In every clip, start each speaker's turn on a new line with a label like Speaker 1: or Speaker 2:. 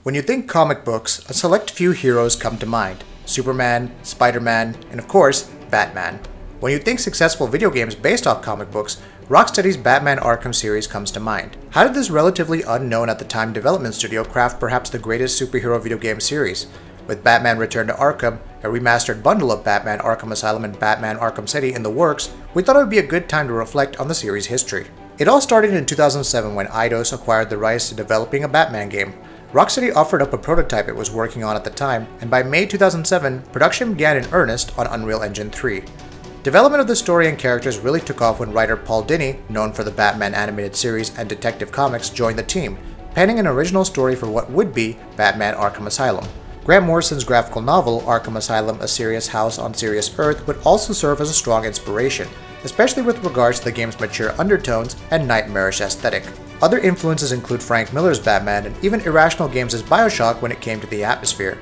Speaker 1: When you think comic books, a select few heroes come to mind: Superman, Spider-Man, and of course, Batman. When you think successful video games based off comic books, Rocksteady's Batman Arkham series comes to mind. How did this relatively unknown at the time development studio craft perhaps the greatest superhero video game series? With Batman Return to Arkham, a remastered bundle of Batman Arkham Asylum and Batman Arkham City in the works, we thought it would be a good time to reflect on the series' history. It all started in 2007 when Eidos acquired the rights to developing a Batman game. Rocksteady offered up a prototype it was working on at the time, and by May 2007, production began in earnest on Unreal Engine 3. Development of the story and characters really took off when writer Paul Dini, known for the Batman animated series and Detective Comics, joined the team, penning an original story for what would be Batman Arkham Asylum. Grant Morrison's graphical novel, Arkham Asylum: A Serious House on Serious Earth, would also serve as a strong inspiration, especially with regards to the game's mature undertones and nightmarish aesthetic. Other influences include Frank Miller's Batman and even Irrational Games' BioShock when it came to the atmosphere.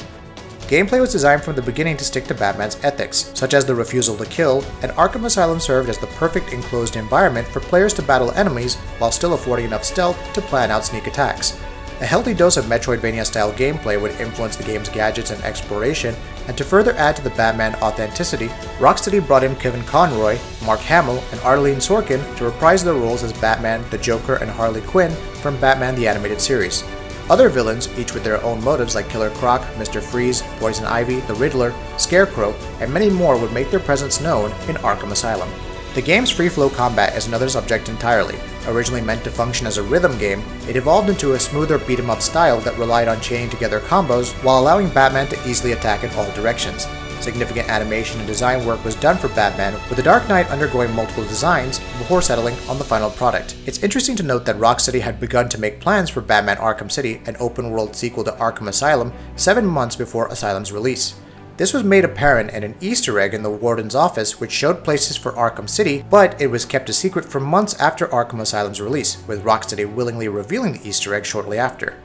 Speaker 1: Gameplay was designed from the beginning to stick to Batman's ethics, such as the refusal to kill, and Arkham Asylum served as the perfect enclosed environment for players to battle enemies while still affording enough stealth to plan out sneak attacks. A healthy dose of Metroidvania-style gameplay would influence the game's gadgets and exploration, and to further add to the Batman authenticity, Rocksteady brought in Kevin Conroy, Mark Hamill, and Arlene Sorkin to reprise their roles as Batman, the Joker, and Harley Quinn from Batman the Animated Series. Other villains, each with their own motives like Killer Croc, Mr. Freeze, Poison Ivy, the Riddler, Scarecrow, and many more would make their presence known in Arkham Asylum. The game's free-flow combat is another subject entirely. Originally meant to function as a rhythm game, it evolved into a smoother beat-em-up style that relied on chaining together combos while allowing Batman to easily attack in all directions. Significant animation and design work was done for Batman, with the Dark Knight undergoing multiple designs before settling on the final product. It's interesting to note that Rocksteady had begun to make plans for Batman Arkham City, an open-world sequel to Arkham Asylum, 7 months before Asylum's release. This was made apparent in an Easter egg in the Warden's office which showed places for Arkham City, but it was kept a secret for months after Arkham Asylum's release, with Rocksteady willingly revealing the Easter egg shortly after.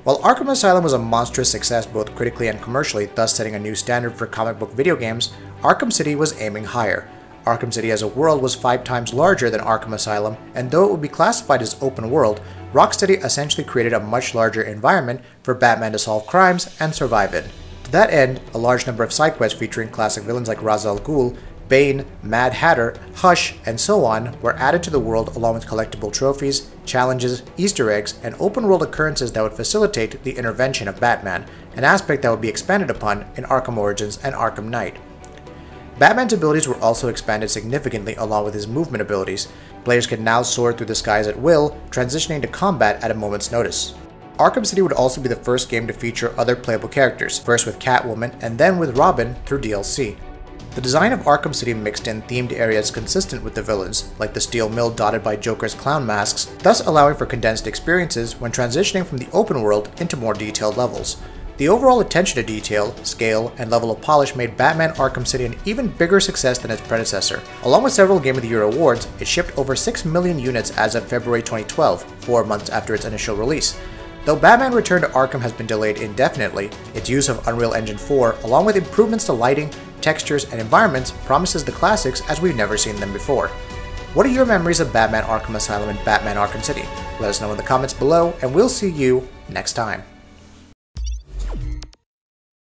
Speaker 1: While Arkham Asylum was a monstrous success both critically and commercially, thus setting a new standard for comic book video games, Arkham City was aiming higher. Arkham City as a world was 5 times larger than Arkham Asylum, and though it would be classified as open world, Rocksteady essentially created a much larger environment for Batman to solve crimes and survive in. To that end, a large number of side quests featuring classic villains like Ra's al Ghul, Bane, Mad Hatter, Hush, and so on were added to the world along with collectible trophies, challenges, Easter eggs, and open-world occurrences that would facilitate the intervention of Batman, an aspect that would be expanded upon in Arkham Origins and Arkham Knight. Batman's abilities were also expanded significantly along with his movement abilities. Players could now soar through the skies at will, transitioning to combat at a moment's notice. Arkham City would also be the first game to feature other playable characters, first with Catwoman and then with Robin through DLC. The design of Arkham City mixed in themed areas consistent with the villains, like the steel mill dotted by Joker's clown masks, thus allowing for condensed experiences when transitioning from the open world into more detailed levels. The overall attention to detail, scale, and level of polish made Batman Arkham City an even bigger success than its predecessor. Along with several Game of the Year awards, it shipped over 6 million units as of February 2012, 4 months after its initial release. Though Batman Return to Arkham has been delayed indefinitely, its use of Unreal Engine 4, along with improvements to lighting, textures, and environments, promises the classics as we've never seen them before. What are your memories of Batman Arkham Asylum and Batman Arkham City? Let us know in the comments below, and we'll see you next time.